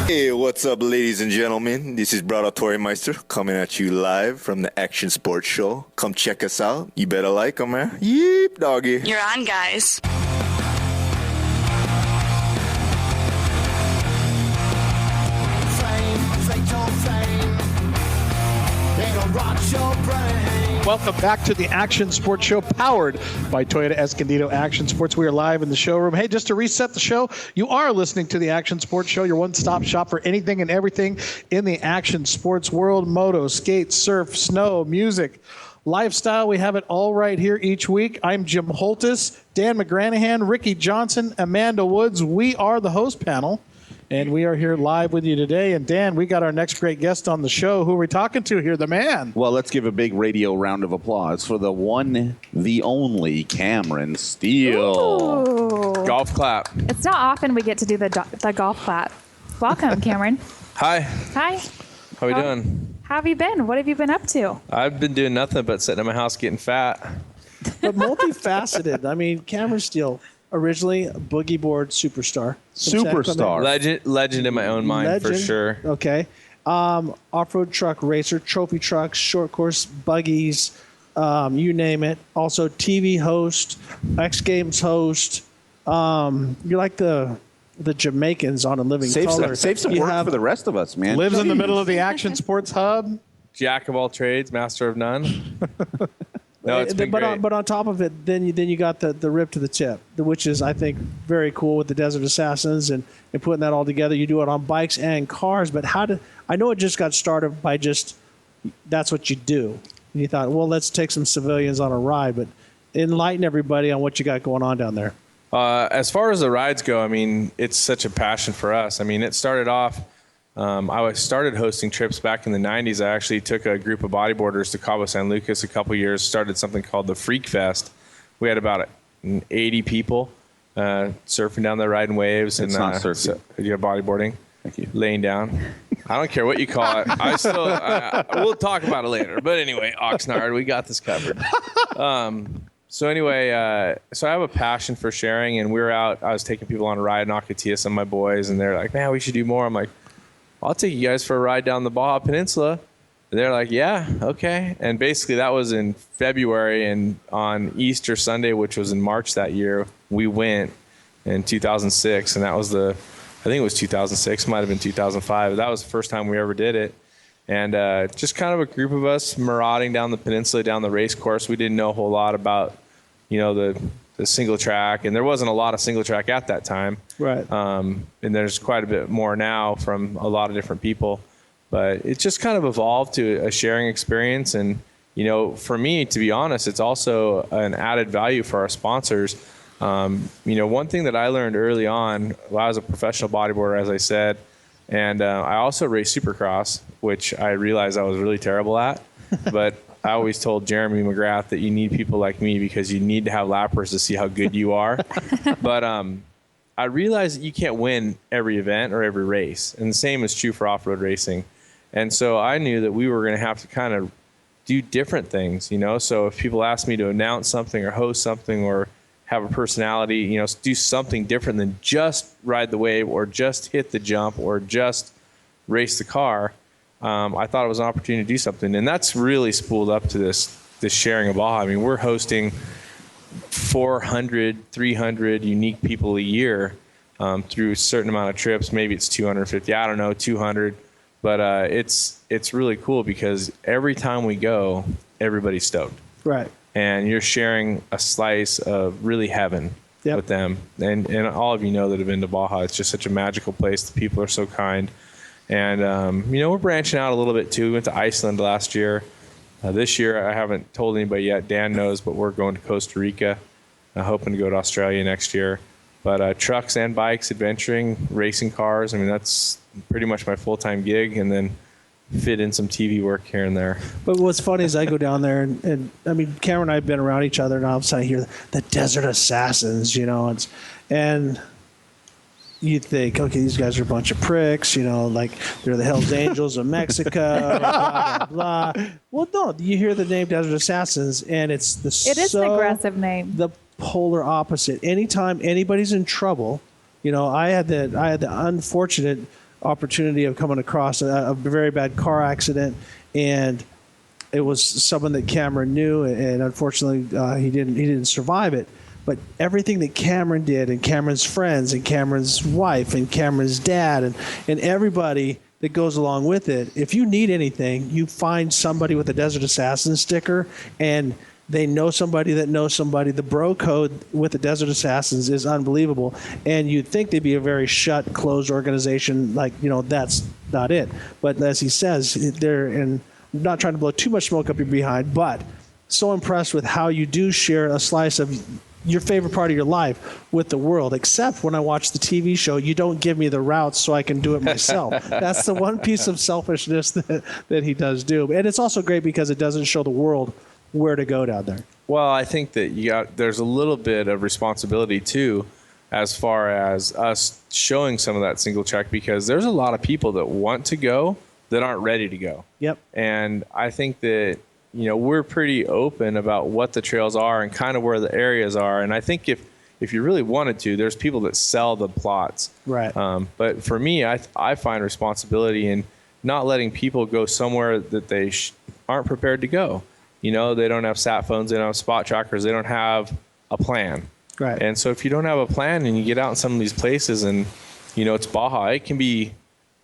Hey, what's up, ladies and gentlemen? This is Brother Tori Meister coming at you live from the Action Sports Show. Come check us out. You better like them, man. Yeep, doggy. You're on, guys. Welcome back to the Action Sports Show, powered by Toyota Escondido Action Sports. We are live in the showroom. Hey, just to reset the show, you are listening to the Action Sports Show, your one-stop shop for anything and everything in the action sports world. Moto, skate, surf, snow, music, lifestyle. We have it all right here each week. I'm Jim Holtis, Dan McGranahan, Ricky Johnson, Amanda Woods. We are the host panel. And we are here live with you today. And Dan, we got our next great guest on the show. Who are we talking to here? The man. Well, let's give a big radio round of applause for the one, the only Cameron Steele. Ooh. Golf clap. It's not often we get to do the golf clap. Welcome, Cameron. Hi. Hi. How we doing? How have you been? What have you been up to? I've been doing nothing but sitting in my house getting fat. But multifaceted. I mean, Cameron Steele, originally a boogie board superstar. Superstar. Legend in my own mind, for sure. Okay. Off-road truck racer, trophy trucks, short course buggies, you name it. Also TV host, X Games host. You're like the Jamaicans on A Living Color. Save some work for the rest of us, man. Lives in the middle of the Action Sports Hub. Jack of all trades, master of none. No, it's been great. But on top of it, then you got the rip to the tip, which is, I think, very cool with the Desert Assassins and putting that all together. You do it on bikes and cars, but I know it just got started by just that's what you do. And you thought, well, let's take some civilians on a ride, but enlighten everybody on what you got going on down there. As far as the rides go, I mean, it's such a passion for us. I mean, it started off. I started hosting trips back in the 90s. I actually took a group of bodyboarders to Cabo San Lucas a couple years, started something called the Freak Fest. We had about 80 people surfing down there, riding waves. It's not surfing. Bodyboarding. Thank you. Laying down. I don't care what you call it. We'll talk about it later. But anyway, Oxnard, we got this covered. So anyway, so I have a passion for sharing, and I was taking people on a ride in Ocotillo, some of my boys, and they're like, man, we should do more. I'm like, I'll take you guys for a ride down the Baja Peninsula. And they're like, yeah, okay. And basically that was in February, and on Easter Sunday, which was in March that year, we went in 2006. And that was I think it was 2006, might have been 2005. That was the first time we ever did it. And just kind of a group of us marauding down the peninsula, down the race course. We didn't know a whole lot about, the single track, and there wasn't a lot of single track at that time. Right. And there's quite a bit more now from a lot of different people, but it just kind of evolved to a sharing experience. And, for me, to be honest, it's also an added value for our sponsors. One thing that I learned early on, I was a professional bodyboarder, as I said, and I also raced Supercross, which I realized I was really terrible at, but I always told Jeremy McGrath that you need people like me because you need to have lappers to see how good you are. But I realized that you can't win every event or every race. And the same is true for off-road racing. And so I knew that we were going to have to kind of do different things, So if people asked me to announce something or host something or have a personality, do something different than just ride the wave or just hit the jump or just race the car, I thought it was an opportunity to do something. And that's really spooled up to this sharing of Baja. I mean, we're hosting 400, 300 unique people a year through a certain amount of trips. Maybe it's 250, I don't know, 200. But it's really cool because every time we go, everybody's stoked. Right. And you're sharing a slice of really heaven with them. And all of you know that have been to Baja. It's just such a magical place. The people are so kind. And, we're branching out a little bit, too. We went to Iceland last year. This year, I haven't told anybody yet. Dan knows, but we're going to Costa Rica, hoping to go to Australia next year. But trucks and bikes, adventuring, racing cars, I mean, that's pretty much my full-time gig. And then fit in some TV work here and there. But what's funny is I go down there, and I mean, Cameron and I have been around each other, and all of a sudden I hear the Desert Assassins, and you think, okay, these guys are a bunch of pricks, like they're the Hells Angels of Mexico, blah, blah, blah. Well, no, you hear the name Desert Assassins, and it is an aggressive name. The polar opposite. Anytime anybody's in trouble, I had the unfortunate opportunity of coming across a very bad car accident, and it was someone that Cameron knew, and unfortunately he didn't survive it. But everything that Cameron did, and Cameron's friends, and Cameron's wife, and Cameron's dad, and everybody that goes along with it, if you need anything, you find somebody with a Desert Assassin sticker, and they know somebody that knows somebody. The bro code with the Desert Assassins is unbelievable. And you'd think they'd be a very shut, closed organization. Like, that's not it. But as he says, I'm not trying to blow too much smoke up your behind, but so impressed with how you do share a slice of your favorite part of your life with the world. Except when I watch the TV show, you don't give me the routes so I can do it myself. That's the one piece of selfishness that he does do. And it's also great because it doesn't show the world where to go down there. Well, I think that there's a little bit of responsibility too, as far as us showing some of that single check, because there's a lot of people that want to go that aren't ready to go. Yep. And I think that, we're pretty open about what the trails are and kind of where the areas are. And I think if you really wanted to, there's people that sell the plots. Right. But for me, I find responsibility in not letting people go somewhere that they aren't prepared to go. They don't have sat phones, they don't have spot trackers, they don't have a plan. Right. And so if you don't have a plan and you get out in some of these places and, it's Baja, it can be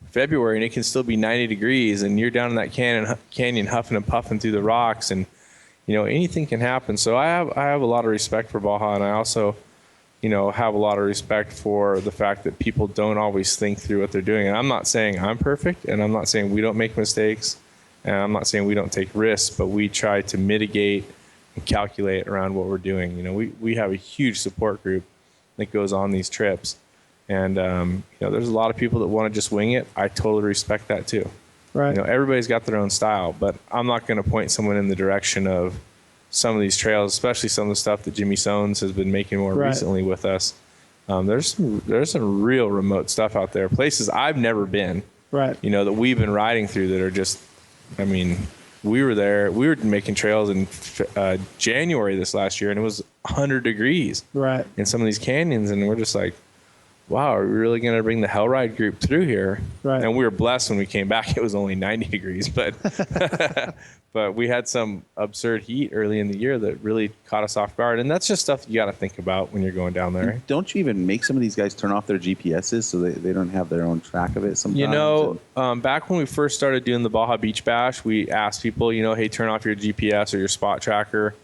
February and it can still be 90 degrees and you're down in that canyon huffing and puffing through the rocks, and, anything can happen. So I have a lot of respect for Baja, and I also, have a lot of respect for the fact that people don't always think through what they're doing. And I'm not saying I'm perfect, and I'm not saying we don't make mistakes. And I'm not saying we don't take risks, but we try to mitigate and calculate around what we're doing. We have a huge support group that goes on these trips. And, there's a lot of people that want to just wing it. I totally respect that too. Right. Everybody's got their own style, but I'm not going to point someone in the direction of some of these trails, especially some of the stuff that Jimmy Sones has been making more recently with us. There's some real remote stuff out there, places I've never been, right. That we've been riding through that are just, we were there. We were making trails in January this last year, and it was 100 degrees right. in some of these canyons, and we're just like, wow, are we really going to bring the Hellride group through here? Right. And we were blessed when we came back. It was only 90 degrees, but but we had some absurd heat early in the year that really caught us off guard. And that's just stuff you got to think about when you're going down there. Don't you even make some of these guys turn off their GPSs so they don't have their own track of it sometimes? Back when we first started doing the Baja Beach Bash, we asked people, hey, turn off your GPS or your spot tracker.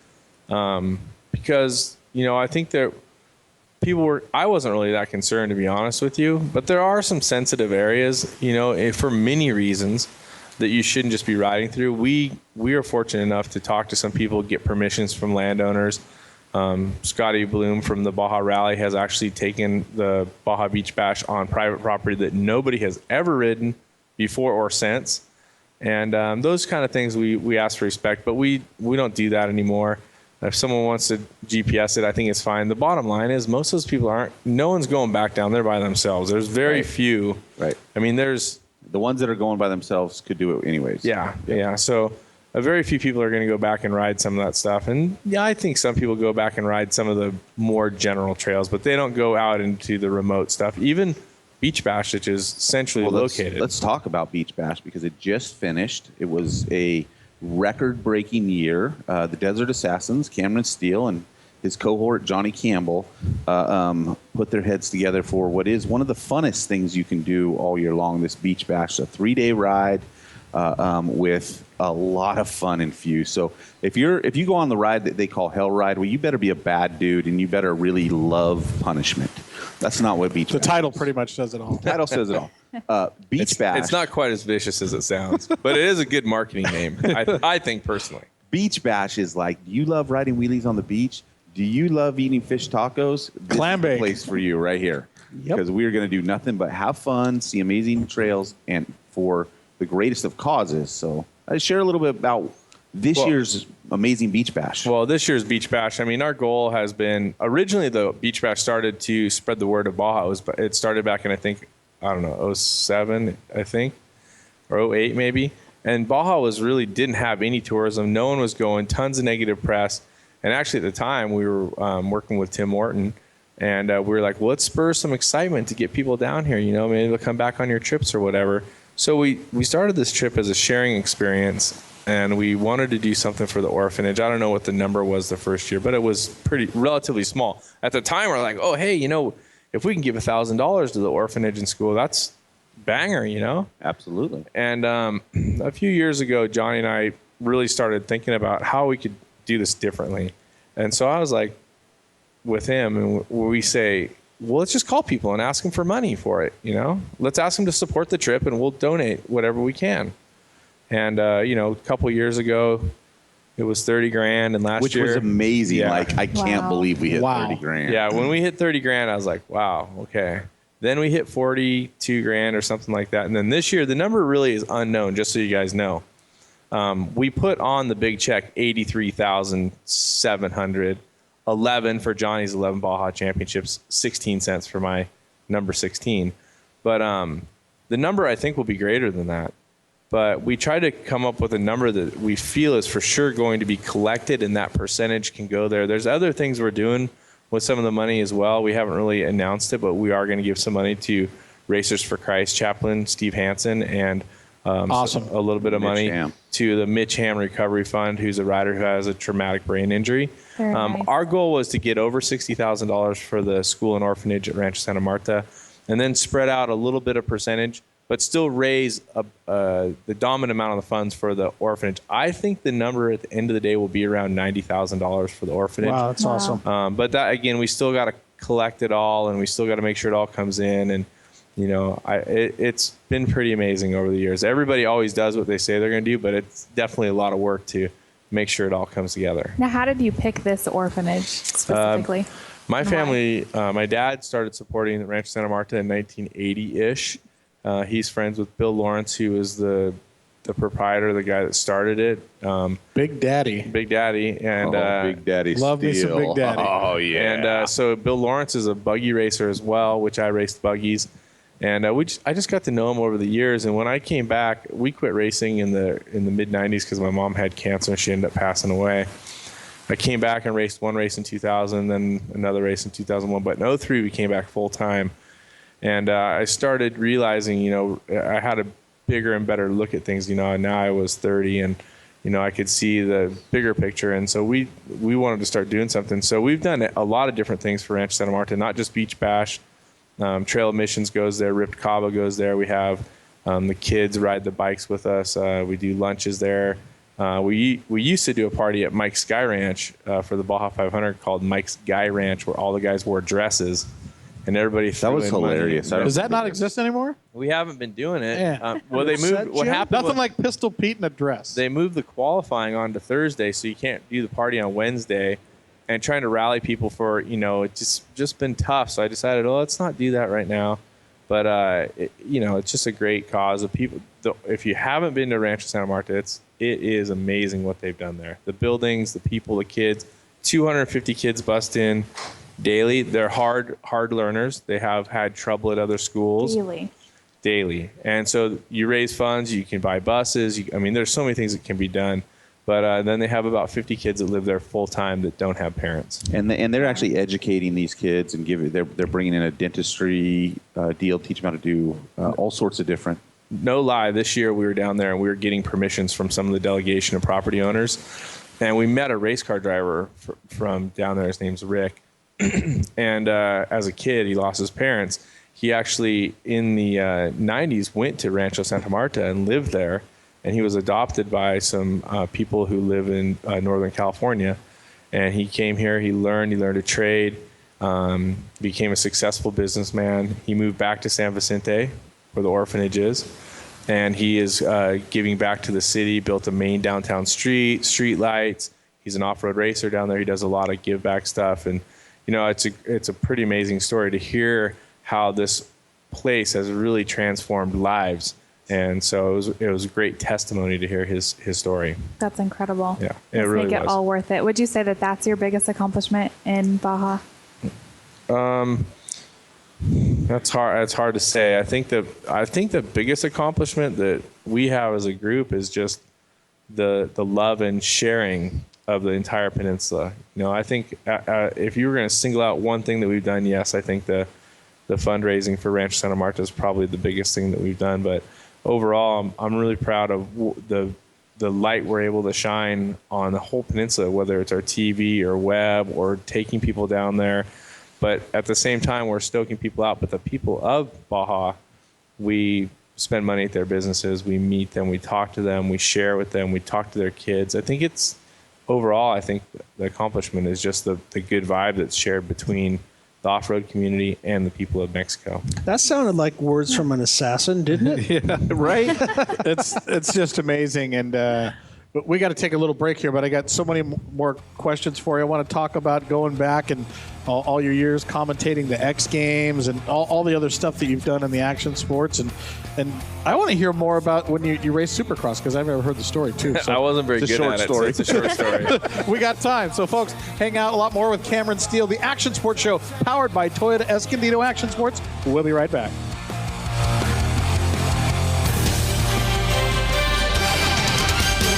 Because, I think that I wasn't really that concerned, to be honest with you, but there are some sensitive areas, for many reasons that you shouldn't just be riding through. We are fortunate enough to talk to some people, get permissions from landowners. Scotty Bloom from the Baja Rally has actually taken the Baja Beach Bash on private property that nobody has ever ridden before or since. And those kind of things we ask for respect, but we don't do that anymore. If someone wants to GPS it, I think it's fine. The bottom line is most of those people no one's going back down there by themselves. There's very few. Right. There's the ones that are going by themselves could do it anyways. Yeah. So a very few people are going to go back and ride some of that stuff. And yeah, I think some people go back and ride some of the more general trails, but they don't go out into the remote stuff. Even Beach Bash, which is centrally located. Let's talk about Beach Bash because it just finished. It was a record-breaking year. The Desert Assassins, Cameron Steele and his cohort Johnny Campbell, put their heads together for what is one of the funnest things you can do all year long. This Beach Bash, a 3-day ride with a lot of fun infused. So if you go on the ride that they call Hell Ride, well, you better be a bad dude and you better really love punishment. That's not what Beach Bash The title is. pretty much says it all. The title says it all. Beach Bash. It's not quite as vicious as it sounds, but it is a good marketing name, I think personally. Beach Bash is like, do you love riding wheelies on the beach? Do you love eating fish tacos? This Clam is the bake. place for you right here. Yep. Because we're going to do nothing but have fun, see amazing trails, and for the greatest of causes. So I share a little bit about this year's amazing Beach Bash. Well, this year's Beach Bash, our goal has been, originally the Beach Bash started to spread the word of Baja. It started back in, 07, or 08 maybe. And Baja didn't have any tourism. No one was going, tons of negative press. And actually at the time we were working with Tim Morton And we were like, well, let's spur some excitement to get people down here. You know, maybe they'll come back on your trips or whatever. So we started this trip as a sharing experience, and we wanted to do something for the orphanage. I don't know what the number was the first year, but it was relatively small. At the time, we're like, oh, hey, you know, if we can give $1,000 to the orphanage in school, that's banger, you know? Absolutely. And a few years ago, Johnny and I really started thinking about how we could do this differently. And so I was like, with him, and we say, well, let's just call people and ask them for money for it. You know, let's ask them to support the trip, and we'll donate whatever we can. And you know, a couple of years ago, it was 30 grand, and last year, which was amazing. Yeah. Like, I can't believe we hit 30 grand. Yeah, when we hit 30 grand, I was like, wow, okay. Then we hit 42 grand or something like that. And then this year, the number really is unknown, just so you guys know. We put on the big check, 83,700. 11 for Johnny's 11 Baja Championships, 16 cents for my number 16. But the number I think will be greater than that. But we try to come up with a number that we feel is for sure going to be collected, and that percentage can go there. There's other things we're doing with some of the money as well. We haven't really announced it, but we are going to give some money to Racers for Christ chaplain Steve Hansen, and awesome. A little bit of money to the Mitch Ham Recovery Fund, who's a rider who has a traumatic brain injury. Nice. Our goal was to get over $60,000 for the school and orphanage at Rancho Santa Marta, and then spread out a little bit of percentage, but still raise the dominant amount of the funds for the orphanage. I think the number at the end of the day will be around $90,000 for the orphanage. Wow, that's awesome. But that, again, we still got to collect it all, and we still got to make sure it all comes in. And you know, it's been pretty amazing over the years. Everybody always does what they say they're going to do, but it's definitely a lot of work to make sure it all comes together. Now, how did you pick this orphanage specifically? My family, my dad started supporting Rancho Santa Marta in 1980-ish. He's friends with Bill Lawrence, who is the proprietor, the guy that started it. Big Daddy. Big Daddy. And Big Daddy love me some Big Daddy. Oh, yeah. And so Bill Lawrence is a buggy racer as well, which I raced buggies. And I just got to know him over the years. And when I came back, we quit racing in the mid 90s because my mom had cancer and she ended up passing away. I came back and raced one race in 2000, then another race in 2001. But in 2003, we came back full time. And I started realizing, you know, I had a bigger and better look at things. You know, and now I was 30 and, you know, I could see the bigger picture. And so we wanted to start doing something. So we've done a lot of different things for Rancho Santa Marta, not just Beach Bash. Trail of Missions goes there. Ripped Cabo goes there. We have the kids ride the bikes with us. We do lunches there. We used to do a party at Mike's Guy Ranch for the Baja 500 called Mike's Guy Ranch, where all the guys wore dresses and everybody threw That was in money. hilarious. Does that not exist anymore? We haven't been doing it. Yeah. Well, they moved. What happened? Nothing was like Pistol Pete in a dress. they moved the qualifying on to Thursday, so you can't do the party on Wednesday. And trying to rally people for, you know, it's just been tough. So I decided, let's not do that right now. But you know, it's just a great cause of people. If you haven't been to Rancho Santa Marta, it is amazing what they've done there. The buildings, the people, the kids. 250 kids bust in daily. They're hard learners. They have had trouble at other schools. Daily. And so you raise funds. You can buy buses. I mean, there's so many things that can be done. But then they have about 50 kids that live there full time that don't have parents. And they're actually educating these kids and they're bringing in a dentistry deal, teach them how to do all sorts of different. No lie, this year we were down there and we were getting permissions from some of the delegation of property owners. And we met a race car driver from down there. His name's Rick. And as a kid, he lost his parents. He actually, in the 90s, went to Rancho Santa Marta and lived there. And he was adopted by some people who live in Northern California. And he came here, he learned a trade, became a successful businessman. He moved back to San Vicente, where the orphanage is. And he is giving back to the city, built a main downtown street lights. He's an off-road racer down there. He does a lot of give back stuff. And, you know, it's a pretty amazing story to hear how this place has really transformed lives. And so it was a great testimony to hear his story. That's incredible. Yeah, it really make it was. all worth it. Would you say that that's your biggest accomplishment in Baja? That's hard. It's hard to say. I think the biggest accomplishment that we have as a group is just the love and sharing of the entire peninsula. I think if you were going to single out one thing that we've done, yes, I think the fundraising for Rancho Santa Marta is probably the biggest thing that we've done. But overall, I'm really proud of the light we're able to shine on the whole peninsula, whether it's our TV or web or taking people down there. But at the same time, we're stoking people out. But the people of Baja, we spend money at their businesses. We meet them. We talk to them. We share with them. We talk to their kids. I think I think the accomplishment is just the good vibe that's shared between the off-road community and the people of Mexico. That sounded like words from an assassin, didn't it? Yeah, right? It's just amazing. And we got to take a little break here, but I got so many more questions for you. I want to talk about going back and all your years commentating the X Games and all the other stuff that you've done in the action sports. And I want to hear more about when you raced Supercross, because I've never heard the story, too. So I wasn't very it's a good short at story. it, so it's a short story. We got time. So, folks, hang out a lot more with Cameron Steele, the Action Sports Show, powered by Toyota Escondido Action Sports. We'll be right back.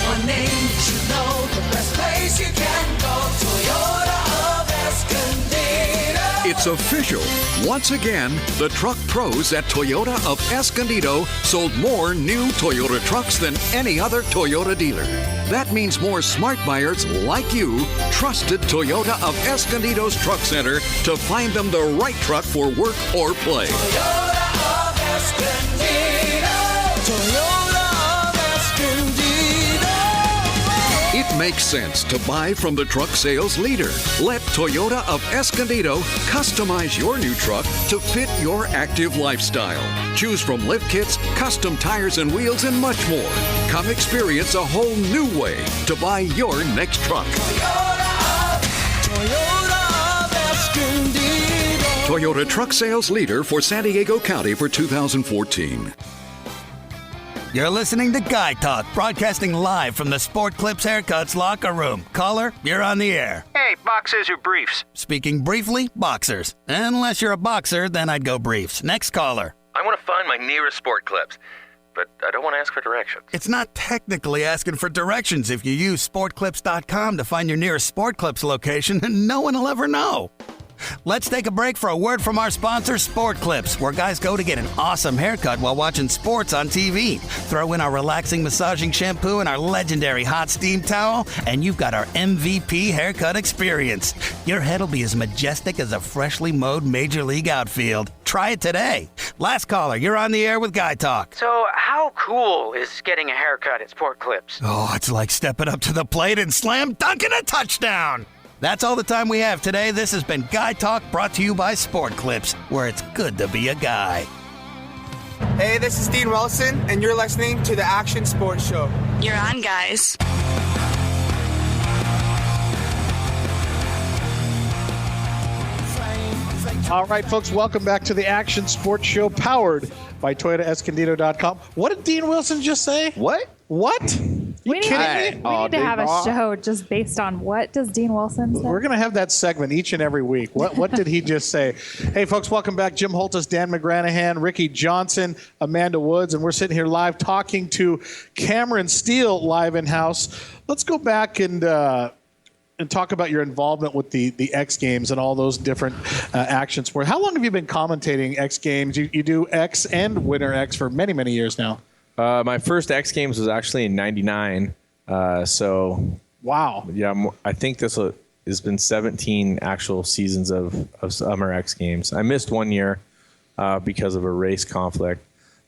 One name you should know, the best place you can go, Toyota of Escondido. It's official. Once again, the truck pros at Toyota of Escondido sold more new Toyota trucks than any other Toyota dealer. That means more smart buyers like you trusted Toyota of Escondido's Truck Center to find them the right truck for work or play. Toyota of Escondido. Toyota of Escondido. It makes sense to buy from the truck sales leader. Let Toyota of Escondido customize your new truck to fit your active lifestyle. Choose from lift kits, custom tires and wheels, and much more. Come experience a whole new way to buy your next truck. Toyota of Escondido. Toyota truck sales leader for San Diego County for 2014. You're listening to Guy Talk, broadcasting live from the Sport Clips Haircuts locker room. Caller, you're on the air. Hey, boxers or briefs? Speaking briefly, boxers. Unless you're a boxer, then I'd go briefs. Next caller. I want to find my nearest Sport Clips, but I don't want to ask for directions. It's not technically asking for directions if you use sportclips.com to find your nearest Sport Clips location, and no one will ever know. Let's take a break for a word from our sponsor, Sport Clips, where guys go to get an awesome haircut while watching sports on TV. Throw in our relaxing massaging shampoo and our legendary hot steam towel, and you've got our MVP haircut experience. Your head will be as majestic as a freshly mowed Major League outfield. Try it today. Last caller, you're on the air with Guy Talk. So how cool is getting a haircut at Sport Clips? Oh, it's like stepping up to the plate and slam dunking a touchdown. That's all the time we have today. This has been Guy Talk, brought to you by Sport Clips, where it's good to be a guy. Hey, this is Dean Wilson, and you're listening to the Action Sports Show. You're on, guys. All right, folks, welcome back to the Action Sports Show, powered by ToyotaEscondido.com. What did Dean Wilson just say? What? We need to have a show just based on what does Dean Wilson say? We're going to have that segment each and every week. What did he just say? Hey, folks, welcome back. Jim Holtis, Dan McGranahan, Ricky Johnson, Amanda Woods, and we're sitting here live talking to Cameron Steele live in-house. Let's go back and talk about your involvement with the X Games and all those different action sports. How long have you been commentating X Games? You do X and Winter X for many, many years now. My first X Games was actually in '99. Wow. Yeah, I think this has been 17 actual seasons of Summer X Games. I missed 1 year because of a race conflict,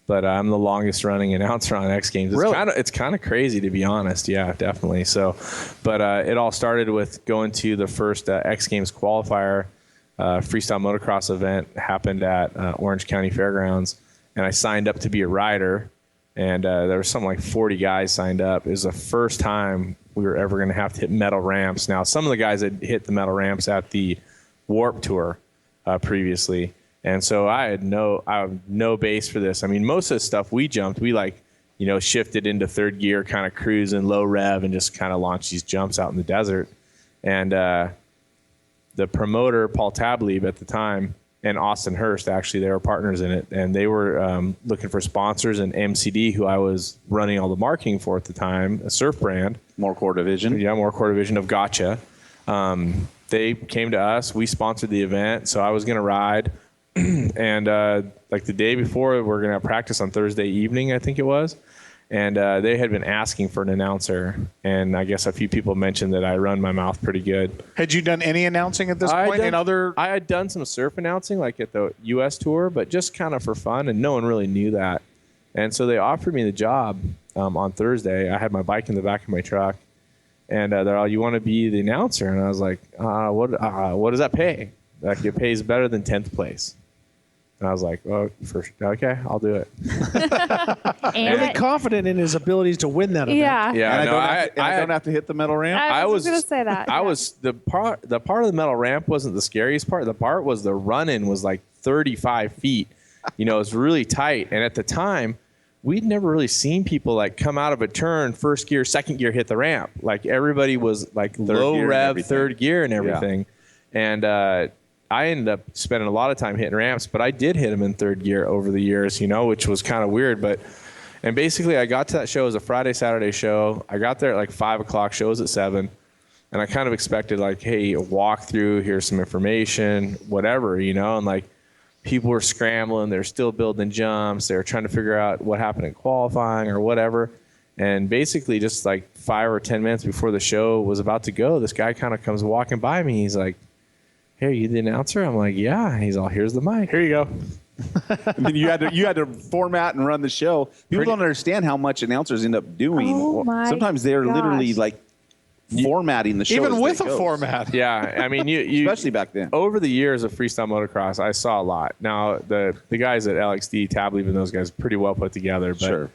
but I'm the longest running announcer on X Games. It's kind of crazy, to be honest. Yeah, definitely. So, but it all started with going to the first X Games qualifier. Freestyle Motocross event happened at Orange County Fairgrounds, and I signed up to be a rider. And there was something like 40 guys signed up. It was the first time we were ever going to have to hit metal ramps. Now, some of the guys had hit the metal ramps at the Warp Tour previously. And so I had no base for this. I mean, most of the stuff we jumped, we shifted into third gear, kind of cruising, low rev, and just kind of launched these jumps out in the desert. And the promoter, Paul Tablieb, at the time, and Austin Hurst. Actually, they were partners in it, and they were looking for sponsors. And MCD, who I was running all the marketing for at the time, a surf brand, Morecore division. Yeah, Morecore division of Gotcha. They came to us. We sponsored the event, so I was going to ride. And like the day before, we were going to have practice on Thursday evening, I think it was. And they had been asking for an announcer. And I guess a few people mentioned that I run my mouth pretty good. Had you done any announcing at this point? I had done some surf announcing, like at the U.S. tour, but just kind of for fun, and no one really knew that. And so they offered me the job on Thursday. I had my bike in the back of my truck. And they're all, you want to be the announcer? And I was like, what does that pay? Like, it pays better than 10th place. And I was like, okay, I'll do it. Really confident in his abilities to win that event. Yeah. Yeah, And I don't have to hit the metal ramp. I was going to say that. I was the part of the metal ramp wasn't the scariest part. The part was the run-in was like 35 feet. You know, it was really tight. And at the time, we'd never really seen people like come out of a turn, first gear, second gear, hit the ramp. Like everybody was like low rev, third gear and everything. Yeah. And I ended up spending a lot of time hitting ramps, but I did hit them in third gear over the years, you know, which was kind of weird. And basically I got to that show. It was a Friday, Saturday show. I got there at like 5 o'clock, show was at 7. And I kind of expected like, hey, a walk through, here's some information, whatever, you know, and like people were scrambling. They're still building jumps. They were trying to figure out what happened in qualifying or whatever. And basically just like 5 or 10 minutes before the show was about to go, this guy kind of comes walking by me. He's like, hey, are you the announcer? I'm like, yeah. He's all, here's the mic. Here you go. I mean, you had to format and run the show. People don't understand how much announcers end up doing. Oh my Sometimes they're literally like formatting the show. Even as with it a goes. format. Yeah, I mean, you especially back then. Over the years of freestyle motocross, I saw a lot. Now, the guys at LXD, Tab, even those guys, pretty well put together. But, sure.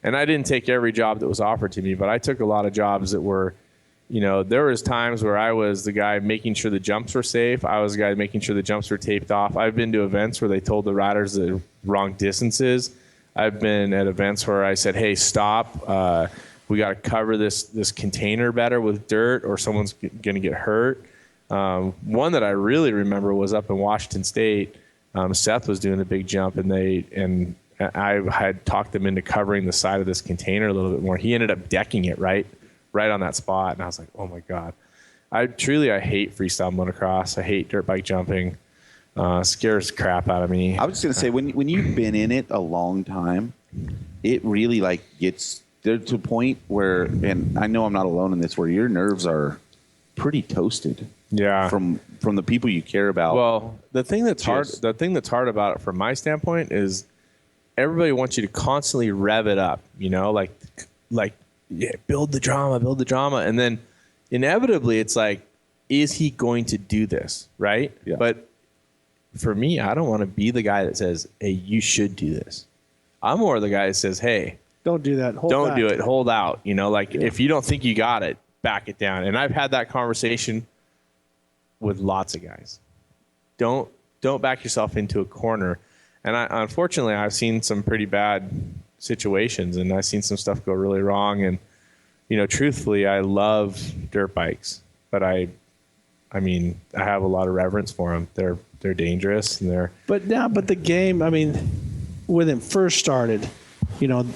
And I didn't take every job that was offered to me, but I took a lot of jobs that were, you know, there was times where I was the guy making sure the jumps were safe. I was the guy making sure the jumps were taped off. I've been to events where they told the riders the wrong distances. I've been at events where I said, hey, stop. We got to cover this container better with dirt or someone's going to get hurt. One that I really remember was up in Washington State. Seth was doing a big jump, and I had talked them into covering the side of this container a little bit more. He ended up decking it right on that spot, and I was like, oh my God. I hate freestyle motocross. I hate dirt bike jumping. Scares crap out of me. I was just going to say, when you've been in it a long time, it really like gets there to a point where, and I know I'm not alone in this, where your nerves are pretty toasted. Yeah. From the people you care about. Well, the thing that's hard about it from my standpoint is everybody wants you to constantly rev it up, you know, like yeah, build the drama. And then inevitably it's like, is he going to do this? Right. Yeah. But for me, I don't want to be the guy that says, hey, you should do this. I'm more the guy that says, hey, don't do that. Don't do it. Hold out. You know, like if you don't think you got it, back it down. And I've had that conversation with lots of guys. Don't back yourself into a corner. And unfortunately, I've seen some pretty bad situations, and I've seen some stuff go really wrong. And, you know, truthfully, I love dirt bikes, but I mean, I have a lot of reverence for them. They're dangerous, and But the game, I mean, when it first started, you know,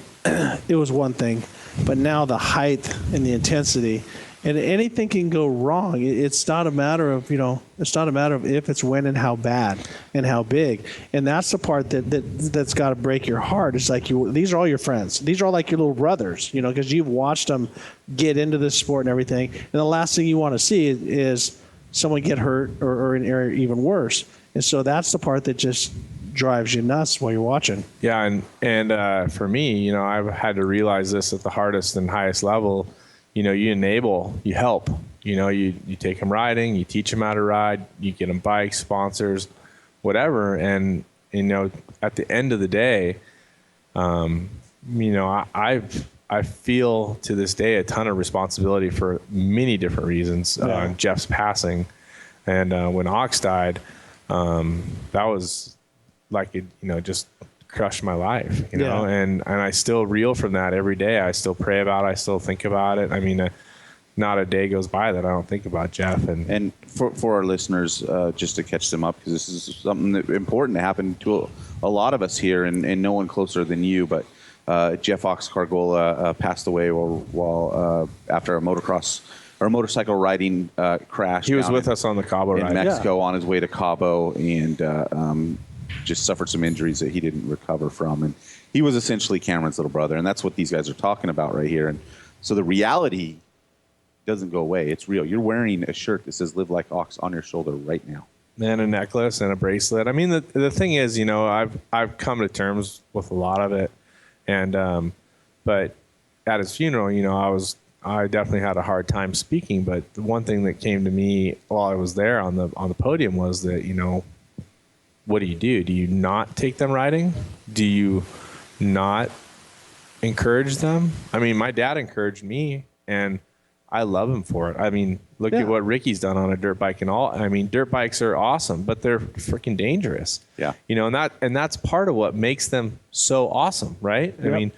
it was one thing, but now the height and the intensity, and anything can go wrong. It's not a matter of, you know, it's not a matter of if, it's when and how bad and how big. And that's the part that's got to break your heart. It's like these are all your friends. These are all like your little brothers, you know, because you've watched them get into this sport and everything. And the last thing you want to see is someone get hurt or even worse. And so that's the part that just drives you nuts while you're watching. Yeah, and for me, you know, I've had to realize this at the hardest and highest level. You know, you enable, you help. You know, you take them riding, you teach them how to ride, you get them bikes, sponsors, whatever. And, you know, at the end of the day, you know, I feel to this day a ton of responsibility for many different reasons. Yeah. Jeff's passing, and when Ox died, that was like it, you know, just crushed my life, you know, and I still reel from that every day. I still pray about it. I still think about it. I mean, not a day goes by that I don't think about Jeff. And for our listeners, just to catch them up, because this is something that important to happen to a lot of us here, and no one closer than you. But Jeff Oxcargola passed away while after a motorcycle riding crash. He was with us on the Cabo ride in Mexico on his way to Cabo, and just suffered some injuries that he didn't recover from. And he was essentially Cameron's little brother, and that's what these guys are talking about right here. And so the reality doesn't go away. It's real. You're wearing a shirt that says "Live Like Ox" on your shoulder right now. And a necklace and a bracelet. I mean, the thing is, I've come to terms with a lot of it, and but at his funeral, I definitely had a hard time speaking. But the one thing that came to me while I was there on the podium was that, what do? Do you not take them riding? Do you not encourage them? I mean, my dad encouraged me, and I love him for it. I mean, look at what Ricky's done on a dirt bike and all. I mean, dirt bikes are awesome, but they're freaking dangerous. Yeah. And that's part of what makes them so awesome, right? Yep. I mean,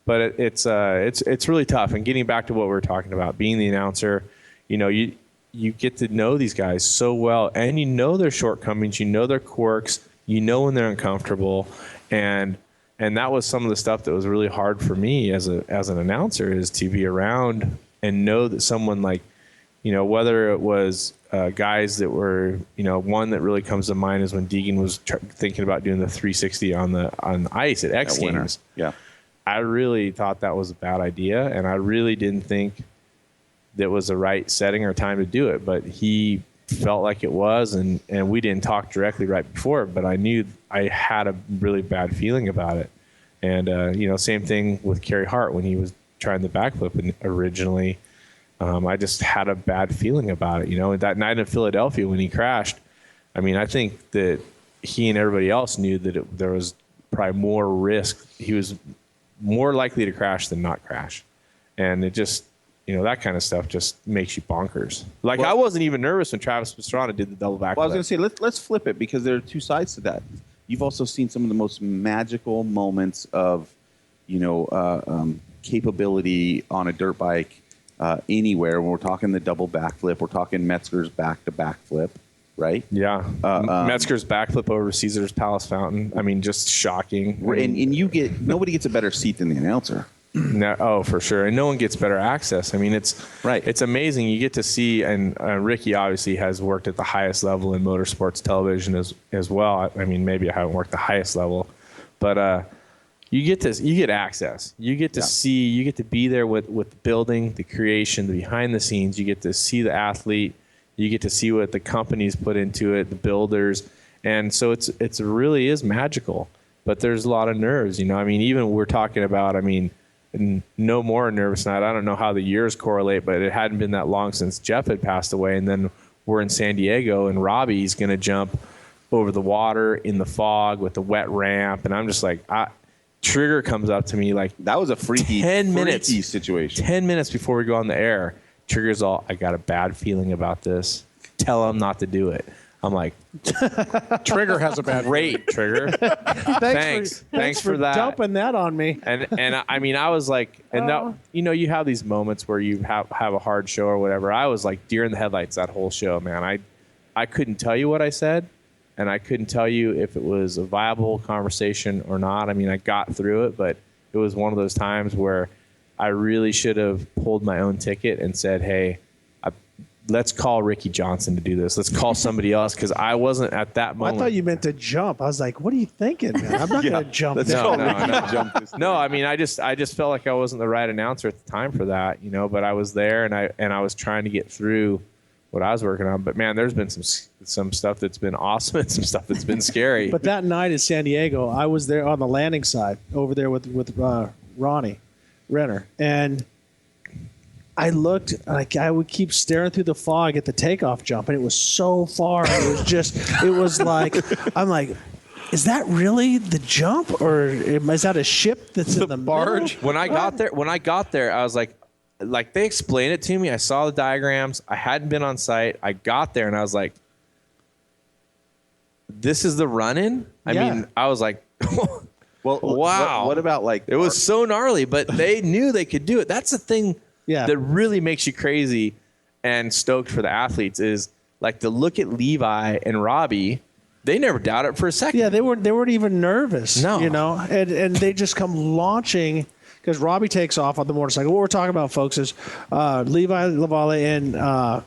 but it's really tough. And getting back to what we were talking about, being the announcer, you get to know these guys so well, and their shortcomings, their quirks, when they're uncomfortable, and that was some of the stuff that was really hard for me as an announcer, is to be around and know that someone like, whether it was guys that were, one that really comes to mind is when Deegan was thinking about doing the 360 on the ice at X Games. Yeah, I really thought that was a bad idea, and I really didn't think that was the right setting or time to do it. But he felt like it was, and we didn't talk directly right before, but I knew I had a really bad feeling about it. And same thing with Kerry Hart when he was trying the backflip originally. I just had a bad feeling about it. That night in Philadelphia when he crashed, I mean, I think that he and everybody else knew that there was probably more risk. He was more likely to crash than not crash. And it just, that kind of stuff just makes you bonkers. Like, I wasn't even nervous when Travis Pastrana did the double backflip. Well, I was going to say, let's flip it, because there are two sides to that. You've also seen some of the most magical moments of, capability on a dirt bike anywhere. When we're talking the double backflip, we're talking Metzger's back-to-back flip, right? Yeah. Metzger's backflip over Caesar's Palace Fountain. I mean, just shocking. And nobody gets a better seat than the announcer. No, oh, for sure. And no one gets better access. I mean, it's amazing. You get to see, and Ricky obviously has worked at the highest level in motorsports television as well. I mean, maybe I haven't worked the highest level, but you get access. You get to see, you get to be there with the building, the creation, the behind the scenes. You get to see the athlete. You get to see what the companies put into it, the builders. And so it really is magical, but there's a lot of nerves, I mean, even we're talking about, no more nervous night. I don't know how the years correlate, but it hadn't been that long since Jeff had passed away. And then we're in San Diego, and Robbie's going to jump over the water in the fog with the wet ramp. And I'm just like, Trigger comes up to me like, that was a freaky situation. 10 minutes before we go on the air, Trigger's all, I got a bad feeling about this. Tell him not to do it. I'm like, Trigger has a bad great Trigger. Thanks for that. Dumping that on me. And I mean, I was like, and that, you have these moments where you have a hard show or whatever. I was like deer in the headlights that whole show, man. I couldn't tell you what I said, and I couldn't tell you if it was a viable conversation or not. I mean, I got through it, but it was one of those times where I really should have pulled my own ticket and said, hey, let's call Ricky Johnson to do this. Let's call somebody else, because I wasn't at that moment. I thought you meant to jump. I was like, what are you thinking, man? I'm not going to jump. No, I mean, I just felt like I wasn't the right announcer at the time for that, but I was there, and I was trying to get through what I was working on. But man, there's been some stuff that's been awesome and some stuff that's been scary. But that night in San Diego, I was there on the landing side over there with Ronnie Renner, and I looked, like I would keep staring through the fog at the takeoff jump, and it was so far. It was like, I'm like, is that really the jump, or is that a ship that's in the barge? When I got there, I was like they explained it to me. I saw the diagrams. I hadn't been on site. I got there, and I was like, this is the run-in? I mean, I was like, well, wow. What about like it was so gnarly, but they knew they could do it. That's the thing. that really makes you crazy and stoked for the athletes is like to look at Levi and Robbie. They never doubted it for a second. Yeah, they weren't even nervous. No. And they just come launching because Robbie takes off on the motorcycle. What we're talking about, folks, is Levi Lavalle and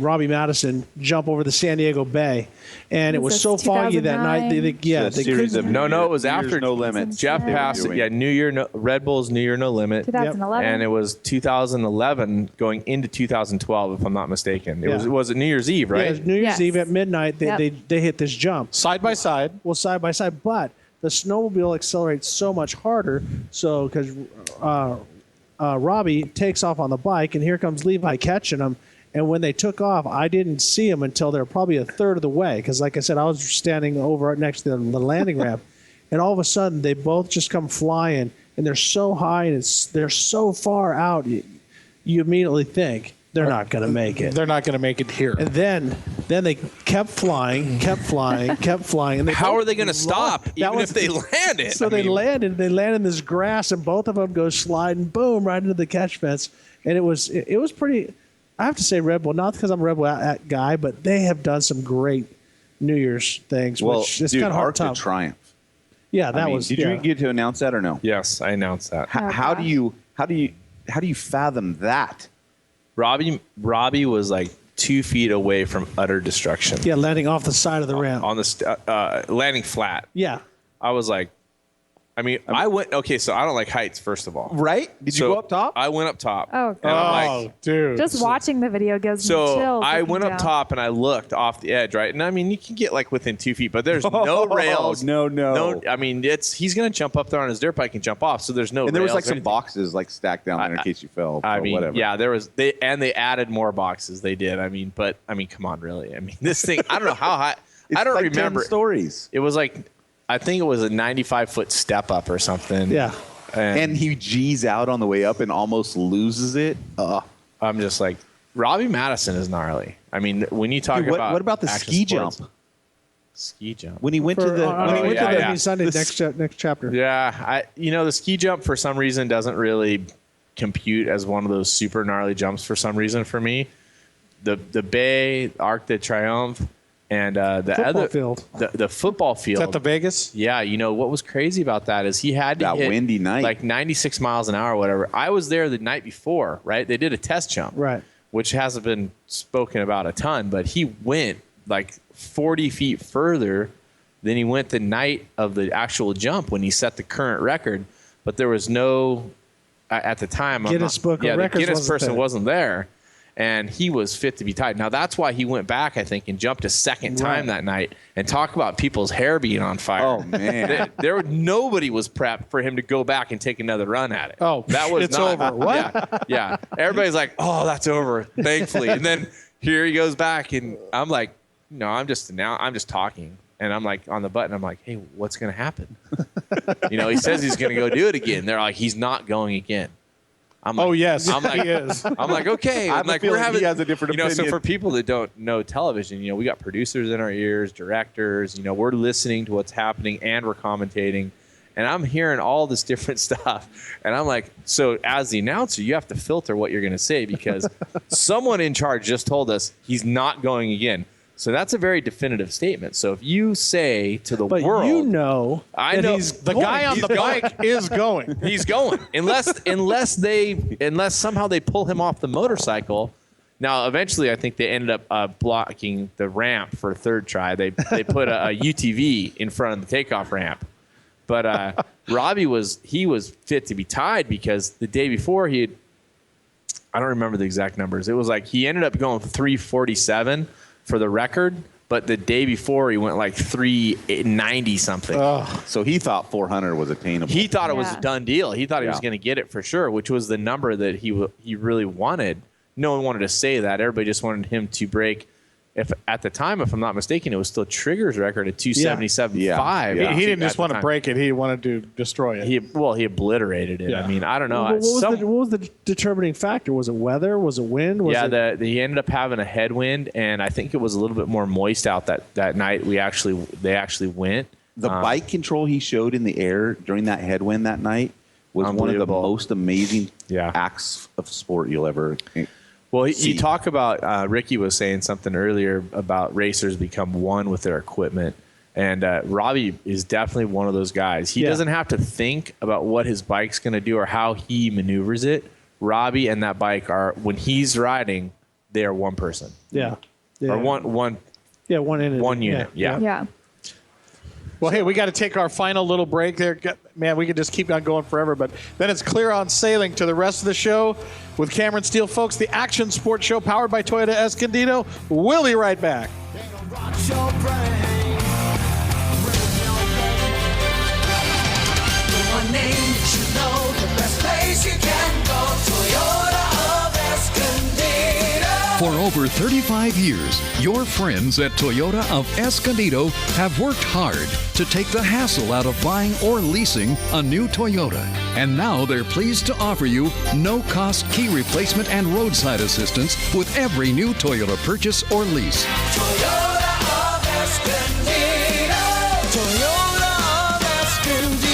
Robbie Madison jump over the San Diego Bay, and it was so foggy that night. They couldn't. No, it was after No Limits. Jeff passed it. Yeah, Red Bull's New Year No Limit. 2011. And it was 2011 going into 2012, if I'm not mistaken. It was New Year's Eve, right? Yeah, it was New Year's Eve at midnight. They hit this jump Side by side. Well, side by side, but the snowmobile accelerates so much harder. So because Robbie takes off on the bike, and here comes Levi catching him. And when they took off, I didn't see them until they were probably a third of the way. Because, like I said, I was standing over next to the landing ramp. And all of a sudden, they both just come flying. And they're so high and they're so far out, you immediately think they're not going to make it. They're not going to make it here. And then they kept flying. And how are they going to stop, even if they landed? So they landed in this grass, and both of them go sliding, boom, right into the catch fence. And it was pretty... I have to say Red Bull, not because I'm a Red Bull guy, but they have done some great New Year's things. Well, which is dude, kind of hard Arc to de top. Triumph. Yeah, that was. Did you get to announce that or no? Yes, I announced that. How do you fathom that? Robbie was like 2 feet away from utter destruction. Yeah, landing off the side of the ramp. On the landing flat. Yeah. I was like, I went. Okay, so I don't like heights. First of all, right? Did you go up top? I went up top. Oh, God. Dude! Just watching the video gives me So chills. I went up top and I looked off the edge, right? And you can get like within 2 feet, but there's no rails. No. He's gonna jump up there on his dirt bike and jump off. So there's no. And there was rails like or some anything. boxes like stacked down there in case you fell. Whatever. Yeah, there was. They added more boxes. They did. But come on, really. This thing. I don't know how high. I don't like remember 10 stories. It was like. I think it was a 95-foot step up or something. Yeah. And he G's out on the way up and almost loses it. I'm just like, Robbie Madison is gnarly. When you talk about what about the ski sports, jump? Ski jump. When he went to the Sunday next chapter. Yeah, the ski jump for some reason doesn't really compute as one of those super gnarly jumps for some reason for me. The Bay, Arc de Triomphe. And the football field. The football field. Is that the Vegas? Yeah. What was crazy about that is he had to that hit windy night, like 96 miles an hour or whatever. I was there the night before, right? They did a test jump, right, which hasn't been spoken about a ton, but he went like 40 feet further than he went the night of the actual jump when he set the current record. But there was no, at the time, Guinness Book of Records. The Guinness person wasn't there. And he was fit to be tied. Now, that's why he went back, I think, and jumped a second time that night. And talk about people's hair being on fire. Oh, man. Nobody was prepped for him to go back and take another run at it. Oh, that was it's not, over. What? Yeah. Everybody's like, oh, that's over, thankfully. And then here he goes back, and I'm like, no, I'm just talking. And I'm like, on the button, I'm like, hey, what's going to happen? He says he's going to go do it again. They're like, he's not going again. I'm like, yes, I'm like, he is. I'm like, okay. I'm like, we're having. He has a different opinion. So for people that don't know television, we got producers in our ears, directors. We're listening to what's happening and we're commentating, and I'm hearing all this different stuff. And I'm like, so as the announcer, you have to filter what you're going to say because someone in charge just told us he's not going again. So that's a very definitive statement. So if you say to the world, I know the guy on the bike is going. He's going unless somehow they pull him off the motorcycle. Now, eventually, I think they ended up blocking the ramp for a third try. They put a UTV in front of the takeoff ramp. But Robbie was fit to be tied because the day before I don't remember the exact numbers. It was like he ended up going 347 for the record, but the day before he went like 390 something. So he thought 400 was attainable. He thought it was a done deal. He thought he was going to get it for sure, which was the number that he really wanted. No one wanted to say that. Everybody just wanted him to break. If at the time, if I'm not mistaken, it was still Trigger's record at 277.5. Yeah. He didn't just want to break it; he wanted to destroy it. He obliterated it. Yeah. I don't know. What was the determining factor? Was it weather? Was it wind? He ended up having a headwind, and I think it was a little bit more moist out that night. They actually went. The bike control he showed in the air during that headwind that night was one of the Unbelievable. most amazing acts of sport you'll ever Well, see. you talk about, Ricky was saying something earlier about racers become one with their equipment. And Robbie is definitely one of those guys. He doesn't have to think about what his bike's going to do or how he maneuvers it. Robbie and that bike are, when he's riding, they are one person. Yeah. Or one unit. Yeah. Well, hey, we got to take our final little break there. Man, we could just keep on going forever, but then it's clear on sailing to the rest of the show with Cameron Steele. Folks, the Action Sports Show powered by Toyota Escondido. We'll be right back. One name you should know, the best place you can go, Toyota of Escondido. For over 35 years, your friends at Toyota of Escondido have worked hard to take the hassle out of buying or leasing a new Toyota. And now they're pleased to offer you no-cost key replacement and roadside assistance with every new Toyota purchase or lease. Toyota of Escondido. Toyota of Escondido.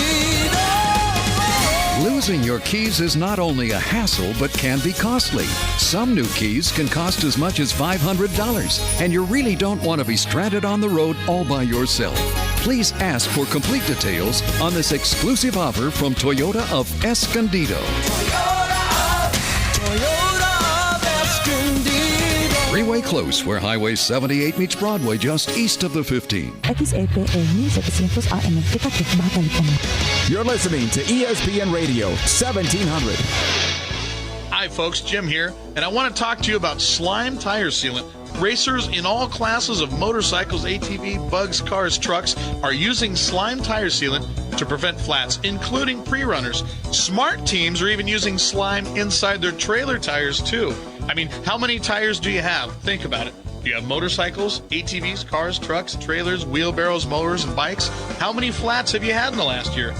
Losing your keys is not only a hassle, but can be costly. Some new keys can cost as much as $500, and you really don't want to be stranded on the road all by yourself. Please ask for complete details on this exclusive offer from Toyota of Escondido. Toyota of Escondido. Freeway Close, where Highway 78 meets Broadway, just east of the 15. XEPN 1700 AM Tecate, Baja California. You're listening to ESPN Radio 1700. Hi, folks. Jim here, and I want to talk to you about Slime Tire Sealant. Racers in all classes of motorcycles, ATV, bugs, cars, trucks are using Slime Tire Sealant to prevent flats, including pre-runners. Smart teams are even using slime inside their trailer tires, too. I mean, how many tires do you have? Think about it. Do you have motorcycles, ATVs, cars, trucks, trailers, wheelbarrows, motors, and bikes? How many flats have you had in the last year?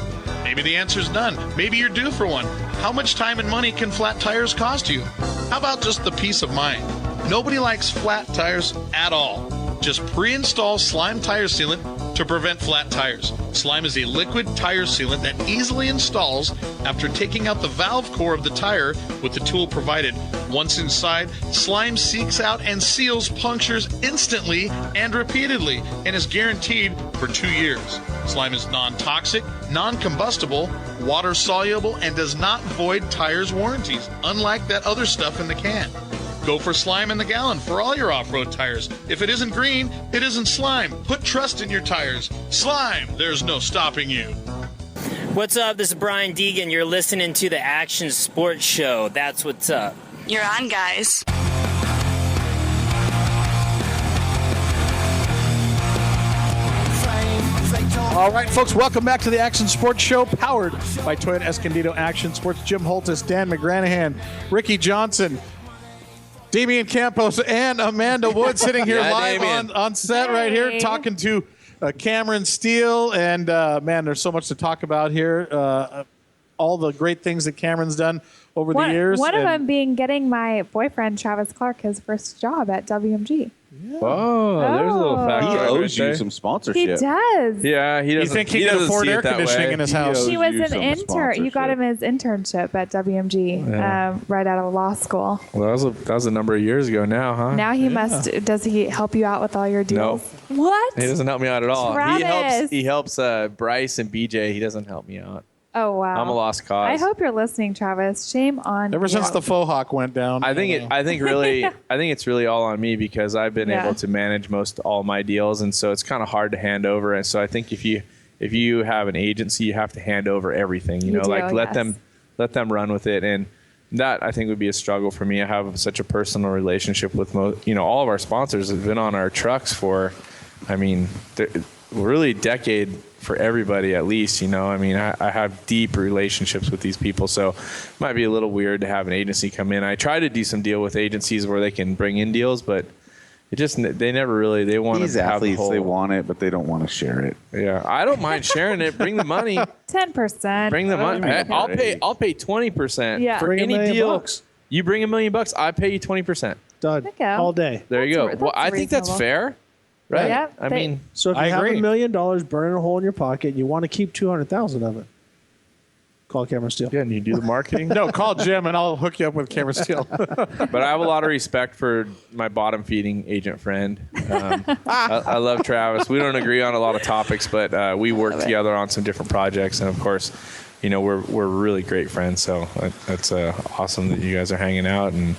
Maybe the answer is none. Maybe you're due for one. How much time and money can flat tires cost you? How about just the peace of mind? Nobody likes flat tires at all. Just pre-install Slime Tire Sealant to prevent flat tires. Slime is a liquid tire sealant that easily installs after taking out the valve core of the tire with the tool provided. Once inside, Slime seeks out and seals punctures instantly and repeatedly and is guaranteed for 2 years. Slime is non-toxic, non-combustible, water-soluble, and does not void tires' warranties, unlike that other stuff in the can. Go for Slime in the gallon for all your off-road tires. If it isn't green, it isn't Slime. Put trust in your tires. Slime, there's no stopping you. What's up? This is Brian Deegan. You're listening to the Action Sports Show. That's what's up. You're on, guys. All right, folks, welcome back to the Action Sports Show, powered by Toyota Escondido Action Sports. Jim Holtis, Dan McGranahan, Ricky Johnson, Damian Campos, and Amanda Wood sitting here live on set right here, talking to Cameron Steele. And, man, there's so much to talk about here. All the great things that Cameron's done over the years. One of them being getting my boyfriend, Travis Clark, his first job at WMG. Yeah. Oh, there's a little fact. He owes you some sponsorship. He does. Yeah, he doesn't. You think he can afford air conditioning in his house? He was an intern. You got him his internship at WMG right out of law school. Well, that was a number of years ago now, huh? Now he must. Does he help you out with all your deals? No. What? He doesn't help me out at all. Travis. He helps Bryce and BJ. He doesn't help me out. Oh wow! I'm a lost cause. I hope you're listening, Travis. Shame on Ever you. since the faux hawk went down. I think it's really all on me because I've been able to manage all my deals, and so it's kind of hard to hand over. And so I think if you have an agency, you have to hand over everything. Let them run with it, and that I think would be a struggle for me. I have such a personal relationship with all of our sponsors have been on our trucks for, really a decade. For everybody, at least, I have deep relationships with these people, so it might be a little weird to have an agency come in. I try to do some deal with agencies where they can bring in deals, but they never really, they want These to have athletes, the whole, they want it, but they don't want to share it. Yeah, I don't mind sharing it. Bring the money. 10%. Bring the money. I'll pay 20% for any deal. $1,000,000. You bring $1 million, I pay you 20%. Done. All day. There you go. Well, I think that's fair. Right. Yeah, so if you have $1 million burning a hole in your pocket, you want to keep 200,000 of it. Call Cameron Steele. Yeah, and you do the marketing. No, call Jim and I'll hook you up with Cameron Steele. But I have a lot of respect for my bottom feeding agent friend. I love Travis. We don't agree on a lot of topics, but we work together on some different projects. And of course, you know, we're really great friends. So that's awesome that you guys are hanging out, and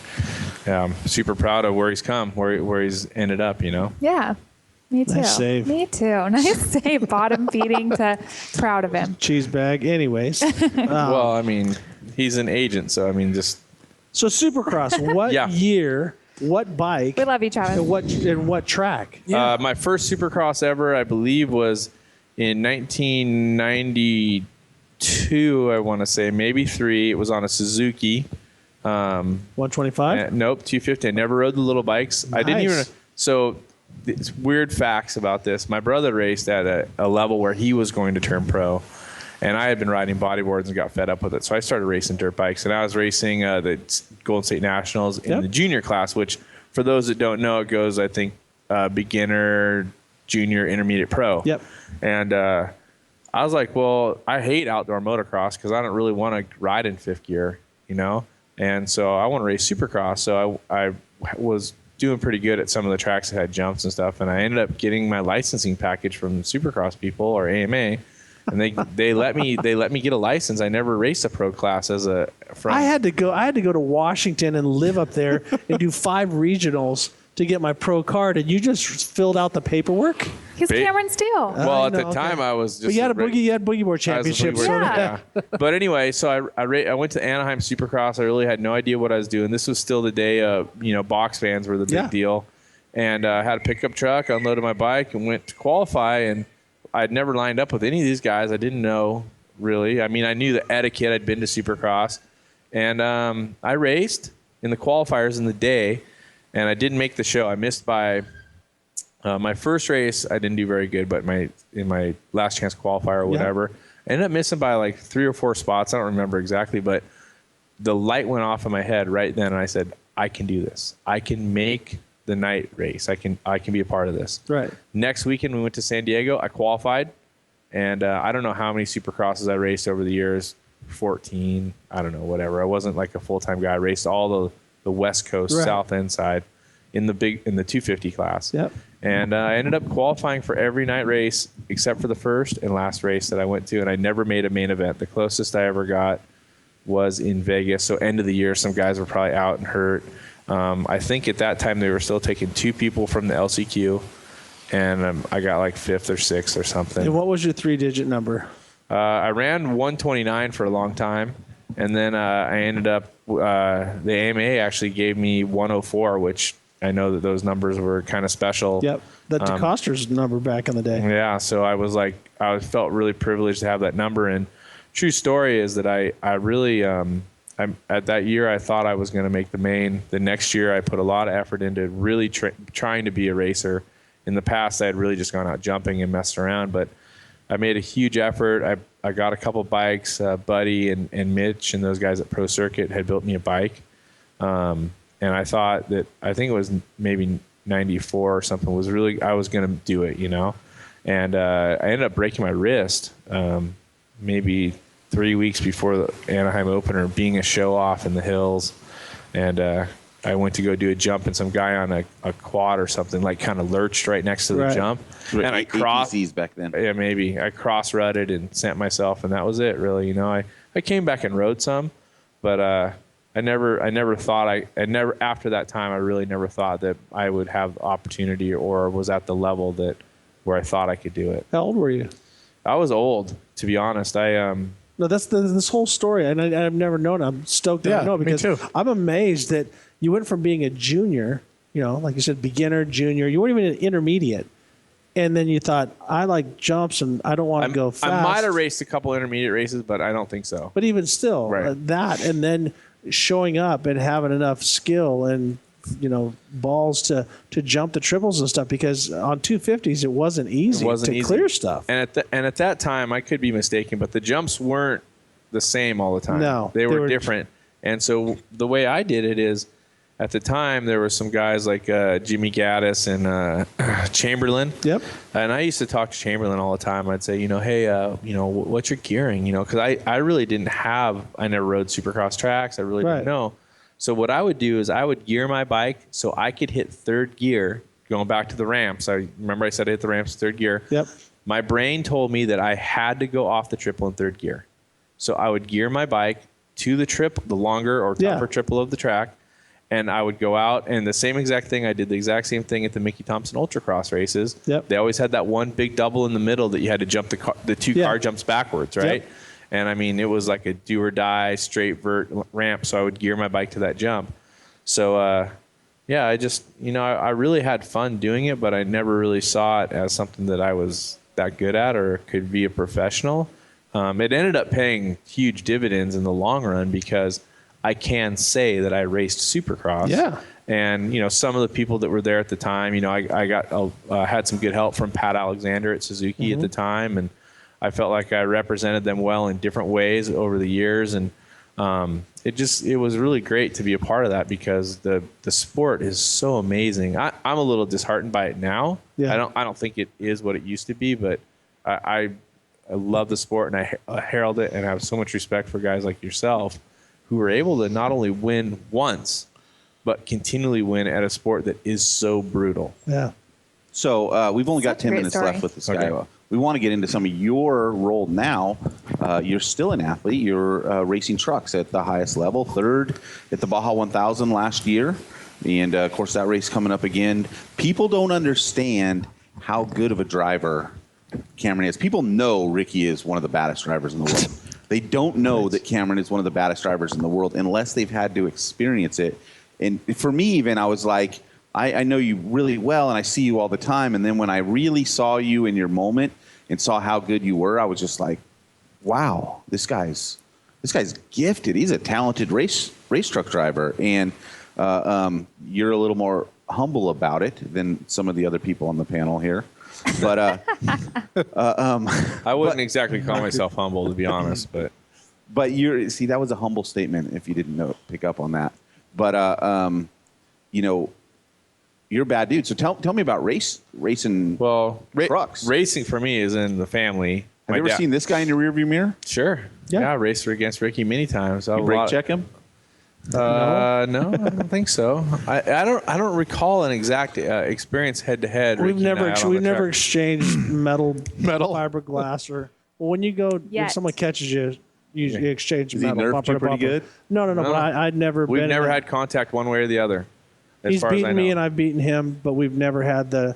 I'm super proud of where he's come, where he's ended up, you know? Yeah. Me too. Nice save. Me too. Nice save. Bottom feeding to proud of him. Cheese bag. Anyways. Well, I mean, he's an agent, so I mean, just. So Supercross, what year, what bike? We love you, Travis. And what track? My first Supercross ever, I believe, was in 1992, I want to say, maybe 3. It was on a Suzuki. 125? Nope, 250. I never rode the little bikes. Nice. I didn't even. So, it's weird facts about this. My brother raced at a level where he was going to turn pro, and I had been riding bodyboards and got fed up with it. So I started racing dirt bikes, and I was racing the Golden State Nationals in the junior class, which for those that don't know, it goes, I think, beginner, junior, intermediate, pro. Yep. And I was like, well, I hate outdoor motocross because I don't really want to ride in fifth gear, you know? And so I want to race Supercross. So I was doing pretty good at some of the tracks that had jumps and stuff, and I ended up getting my licensing package from Supercross people or AMA, and they let me get a license. I never raced a pro class I had to go to Washington and live up there and do 5 regionals to get my pro card, and you just filled out the paperwork. He's Cameron Steele. Well, at the time I was just. But you had boogie board championships. Yeah. But anyway, so I went to Anaheim Supercross. I really had no idea what I was doing. This was still the day box fans were the big deal, and I had a pickup truck. Unloaded my bike and went to qualify. And I'd never lined up with any of these guys. I didn't know really. I mean, I knew the etiquette. I'd been to Supercross, and I raced in the qualifiers in the day. And I didn't make the show. I missed by my first race. I didn't do very good, but in my last chance qualifier or whatever, I ended up missing by like 3 or 4 spots. I don't remember exactly, but the light went off in my head right then, and I said, "I can do this. I can make the night race. I can be a part of this." Right. Next weekend we went to San Diego. I qualified, and I don't know how many Supercrosses I raced over the years. 14. I don't know, whatever. I wasn't like a full time guy. I raced all the West Coast, South End side in the 250 class. Yep. And I ended up qualifying for every night race except for the first and last race that I went to, and I never made a main event. The closest I ever got was in Vegas. So end of the year, some guys were probably out and hurt. I think at that time they were still taking 2 people from the LCQ, and I got like 5th or 6th or something. And what was your 3-digit number? I ran 129 for a long time. And then I ended up, the AMA actually gave me 104, which I know that those numbers were kind of special. Yep, the DeCoster's number back in the day. Yeah, so I felt really privileged to have that number. And true story is that I really, at that year I thought I was going to make the main. The next year I put a lot of effort into really trying to be a racer. In the past I had really just gone out jumping and messed around, but I made a huge effort. I got a couple bikes. Buddy and Mitch and those guys at Pro Circuit had built me a bike. And I thought that, I think it was maybe 94 or something, I was going to do it, you know. And I ended up breaking my wrist maybe 3 weeks before the Anaheim opener, being a show off in the hills. And I went to go do a jump, and some guy on a quad or something like kind of lurched right next to the jump. And I crossed ATCs back then. Yeah, maybe I cross-rutted and sent myself, and that was it. Really, you know, I came back and rode some, but I never thought after that time I really never thought that I would have the opportunity or was at the level where I thought I could do it. How old were you? I was old, to be honest. No, that's this whole story, and I've never known. I'm stoked that I know, because me too. I'm amazed that you went from being a junior, you know, like you said, beginner, junior. You weren't even an intermediate, and then you thought, I like jumps and I don't want to go fast. I might have raced a couple intermediate races, but I don't think so. But even still, that, and then showing up and having enough skill and, you know, balls to jump the triples and stuff, because on 250s it wasn't easy to clear stuff. And at that time, I could be mistaken, but the jumps weren't the same all the time. No, they were different. And so the way I did it is, at the time, there were some guys like Jimmy Gaddis and Chamberlain. Yep. And I used to talk to Chamberlain all the time. I'd say, hey, what's your gearing? Because I really I never rode Supercross tracks. I really didn't know. So what I would do is I would gear my bike so I could hit third gear going back to the ramps. I said I hit the ramps third gear. Yep. My brain told me that I had to go off the triple in third gear. So I would gear my bike to the longer or tougher triple of the track. And I would go out and the same exact thing. I did the exact same thing at the Mickey Thompson Ultracross races. Yep. They always had that one big double in the middle that you had to jump the two car jumps backwards, right? Yep. And I mean, it was like a do or die straight vert ramp. So I would gear my bike to that jump. So, I just, I really had fun doing it, but I never really saw it as something that I was that good at or could be a professional. It ended up paying huge dividends in the long run because I can say that I raced Supercross. Yeah. And, some of the people that were there at the time, I had some good help from Pat Alexander at Suzuki at the time. And I felt like I represented them well in different ways over the years. And it was really great to be a part of that because the sport is so amazing. I'm a little disheartened by it now. Yeah. I don't think it is what it used to be, but I love the sport and I herald it and I have so much respect for guys like yourself who were able to not only win once, but continually win at a sport that is so brutal. Yeah. So we've only got 10 minutes left with this guy. Okay. We want to get into some of your role now. You're still an athlete. You're racing trucks at the highest level, third at the Baja 1000 last year. And, of course, that race coming up again. People don't understand how good of a driver Cameron is. People know Ricky is one of the baddest drivers in the world. They don't know that Cameron is one of the baddest drivers in the world unless they've had to experience it. And for me, even, I was like, I know you really well, and I see you all the time. And then when I really saw you in your moment and saw how good you were, I was just like, wow, this guy's gifted. He's a talented race truck driver. And you're a little more humble about it than some of the other people on the panel here. But I wouldn't exactly call myself humble, to be honest. But that was a humble statement if you didn't pick up on that. But you're a bad dude. So tell me about racing. Well, trucks. Racing for me is in the family. Have you ever seen this guy in your rearview mirror? Sure. Yeah, I raced against Ricky many times. You brake check him? No, I don't think so. I don't recall an exact experience head to head. We've never exchanged metal fiberglass or when you go if someone catches you. You exchange Is metal. he nerfed you pretty good? No. But I'd never. We've never had contact one way or the other. He's beaten me and I've beaten him, but we've never had the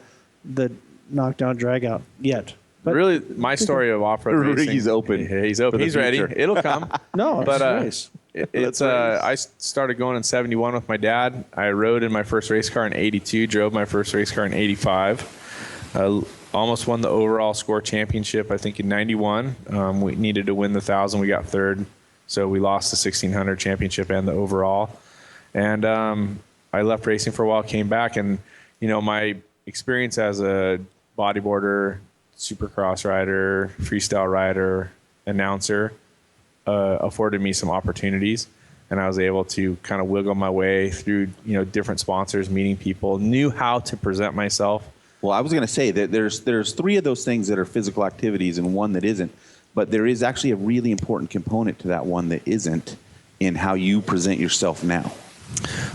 knockdown drag out yet. But really, my story of off-road racing. Ricky's open. He's open. He's ready. It'll come. Race. I started going in 71 with my dad. I rode in my first race car in 82, drove my first race car in 85. Almost won the overall score championship, I think, in 91. We needed to win the 1,000. We got third. So we lost the 1,600 championship and the overall. And I left racing for a while, came back. And, my experience as a bodyboarder, Supercross rider, freestyle rider, announcer afforded me some opportunities, and I was able to kind of wiggle my way through different sponsors, meeting people, knew how to present myself. Well, I was going to say that there's three of those things that are physical activities and one that isn't, but there is actually a really important component to that one that isn't in how you present yourself now.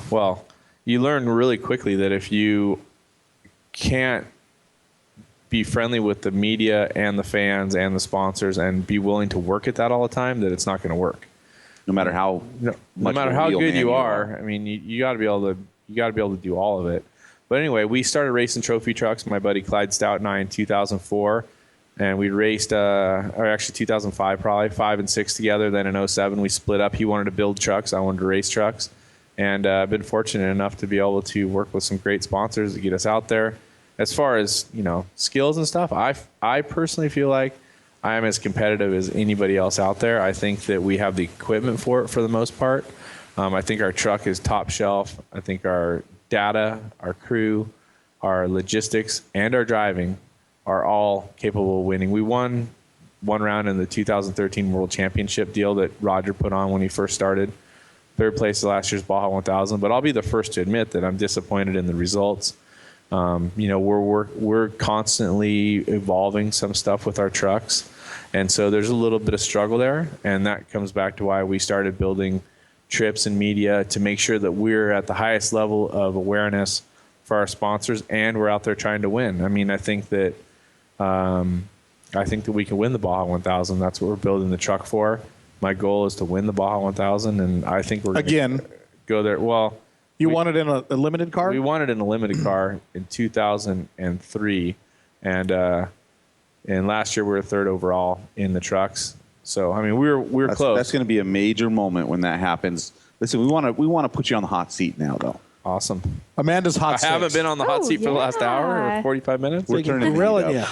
Well, you learn really quickly that if you can't be friendly with the media and the fans and the sponsors and be willing to work at that all the time, that it's not going to work. No matter how good you are. I mean, you got to be able to do all of it. But anyway, we started racing trophy trucks. My buddy Clyde Stout and I in 2004, and we raced, or actually 2005 probably, 5 and 6 together. Then in 07 we split up. He wanted to build trucks. I wanted to race trucks. And I've been fortunate enough to be able to work with some great sponsors to get us out there. As far as, skills and stuff, I personally feel like I am as competitive as anybody else out there. I think that we have the equipment for it for the most part. I think our truck is top shelf. I think our data, our crew, our logistics, and our driving are all capable of winning. We won one round in the 2013 World Championship deal that Roger put on when he first started. third place at last year's Baja 1000. But I'll be the first to admit that I'm disappointed in the results. We're constantly evolving some stuff with our trucks, and so there's a little bit of struggle there, and that comes back to why we started building trips and media to make sure that we're at the highest level of awareness for our sponsors, and we're out there trying to win. I mean, I think that we can win the Baja 1000. That's what we're building the truck for. My goal is to win the Baja 1000, and I think we're going to go there. Well, you won it in a limited car? We won it in a limited car in 2003, and last year we were third overall in the trucks. So I mean, we're close. That's going to be a major moment when that happens. Listen, we want to put you on the hot seat now, though. Awesome. Amanda's hot seat. I haven't been on the hot seat for the last hour or 45 minutes. We're turning grilling you.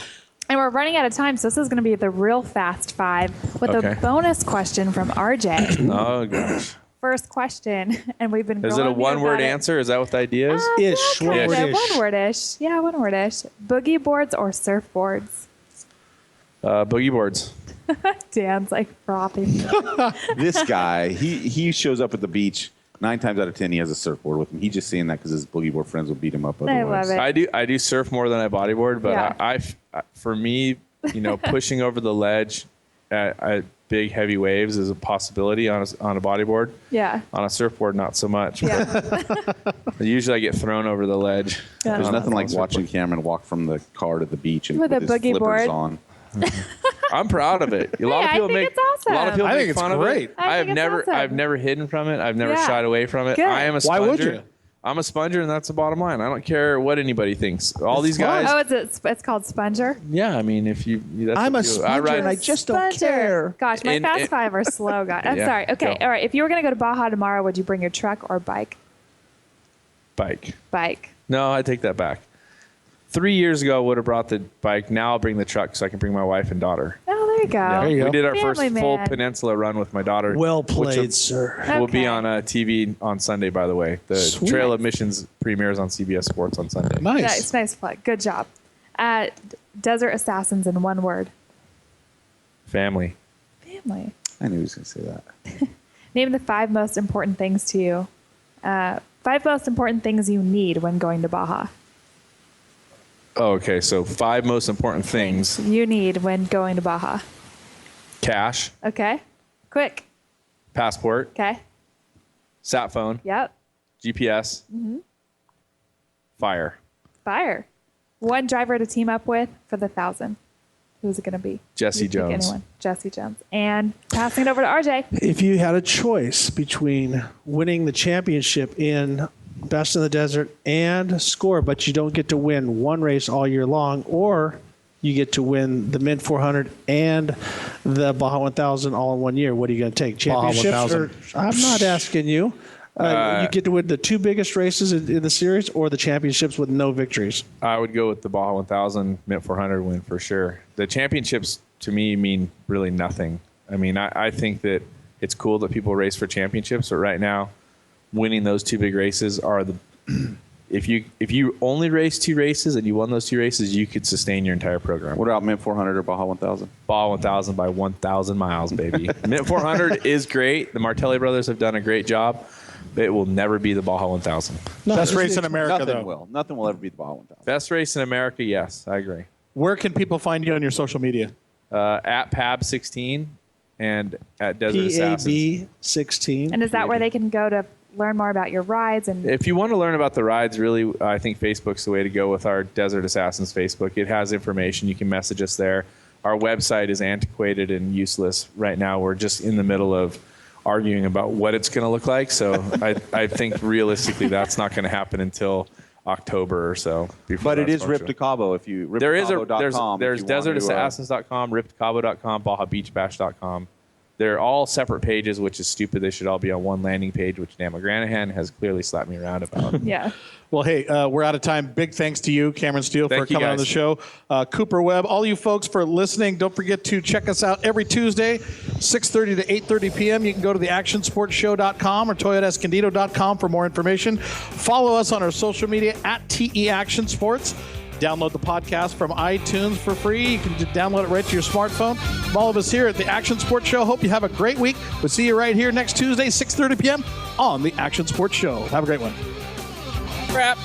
And we're running out of time, so this is going to be the real fast five with a bonus question from RJ. Oh gosh. First question, and we've been. Is it a one-word answer? Is that what the idea is? Ish. One-wordish. Yeah, one-wordish. Boogie boards or surfboards? Boogie boards. Dan's like frothing. This guy, he shows up at the beach 9 times out of 10. He has a surfboard with him. He's just saying that because his boogie board friends will beat him up. Otherwise. I love it. I do surf more than I bodyboard, but Yeah. I for me, pushing over the ledge at big heavy waves is a possibility on a bodyboard. Yeah. On a surfboard, not so much. Yeah. Usually I get thrown over the ledge. Yeah. There's nothing like watching Cameron walk from the car to the beach and With a his boogie flippers board. on. I'm proud of it. A lot of people make it's awesome. a lot of people I think make it's fun of great. it. I think it's awesome. I've never hidden from it. I've never Yeah. shied away from it. Good. I am a sponger. Why would you? I'm a sponger, and that's the bottom line. I don't care what anybody thinks. All these guys. Oh, it's called sponger. Yeah, I mean, if you. That's I'm what a you- sponger I ride, and I just don't Sponger. care. Gosh, my fast five are slow, guys. I'm Yeah, sorry. Okay, go. all right. If you were going to go to Baja tomorrow, would you bring your truck or bike? bike. Bike. No, I take that back. 3 years ago, I would have brought the bike. Now I'll bring the truck so I can bring my wife and daughter. Oh, there you go. Yeah, we did our first Family full man. peninsula run with my daughter. Well which played, sir. will be Okay. on TV on Sunday, by the way. The Sweet. Trail of Missions premieres on CBS Sports on Sunday. Nice plug. Good job. Desert Assassins in one word. Family. Family. I knew he was going to say that. Name the 5 most important things to you. 5 most important things you need when going to Baja. Oh, okay, so 5 most important things. You need when going to Baja. Cash, Okay. Quick. passport, Okay. sat phone, Yep. GPS, hmm fire. Fire. One driver to team up with for the 1,000. Who's it going to be? Jesse You pick Jones. Anyone. Jesse Jones. And passing it over to RJ. If you had a choice between winning the championship in Best in the Desert and Score, but you don't get to win one race all year long, or you get to win the Mint 400 and the Baja 1000 all in 1 year, what are you going to take? Baja Championships? 1000. Or, I'm not asking you. You get to win the 2 biggest races in the series or the championships with no victories. I would go with the Baja 1000 Mint 400 win for sure. The championships to me mean really nothing. I mean, I think that it's cool that people race for championships, but right now, winning those 2 big races are the. If you only race 2 races and you won those 2 races, you could sustain your entire program. What about Mint 400 or Baja 1000? Baja 1000 by 1,000 miles, baby. Mint 400 is great. The Martelli brothers have done a great job. It will never be the Baja 1000. Best race in America, Nothing though. will. Nothing will ever beat the Baja 1000. Best race in America, yes, I agree. Where can people find you on your social media? At PAB16 and at Desert Assassins. PAB16. And is that where they can go to learn more about your rides? And If you want to learn about the rides, really, I think Facebook's the way to go with our Desert Assassins Facebook. It has information. You can message us there. Our website is antiquated and useless right now. We're just in the middle of arguing about what it's going to look like. So I think realistically that's not going to happen until October or so. But it is Rip to Cabo. If you There is there's desertassassins.com, riptocabo.com, bajabeachbash.com. They're all separate pages, which is stupid. They should all be on one landing page, which Dan McGranahan has clearly slapped me around about. yeah. Well, hey, we're out of time. Big thanks to you, Cameron Steele, Thank for you, coming on guys. the show. Cooper Webb, all you folks for listening. Don't forget to check us out every Tuesday, 6:30 to 8:30 p.m. You can go to theactionsportshow.com or toyotaescondido.com for more information. Follow us on our social media at TE Action Sports. Download the podcast from iTunes for free. You can just download it right to your smartphone. From all of us here at the Action Sports Show, hope you have a great week. We'll see you right here next Tuesday, 6:30 p.m. on the Action Sports Show. Have a great one. Crap.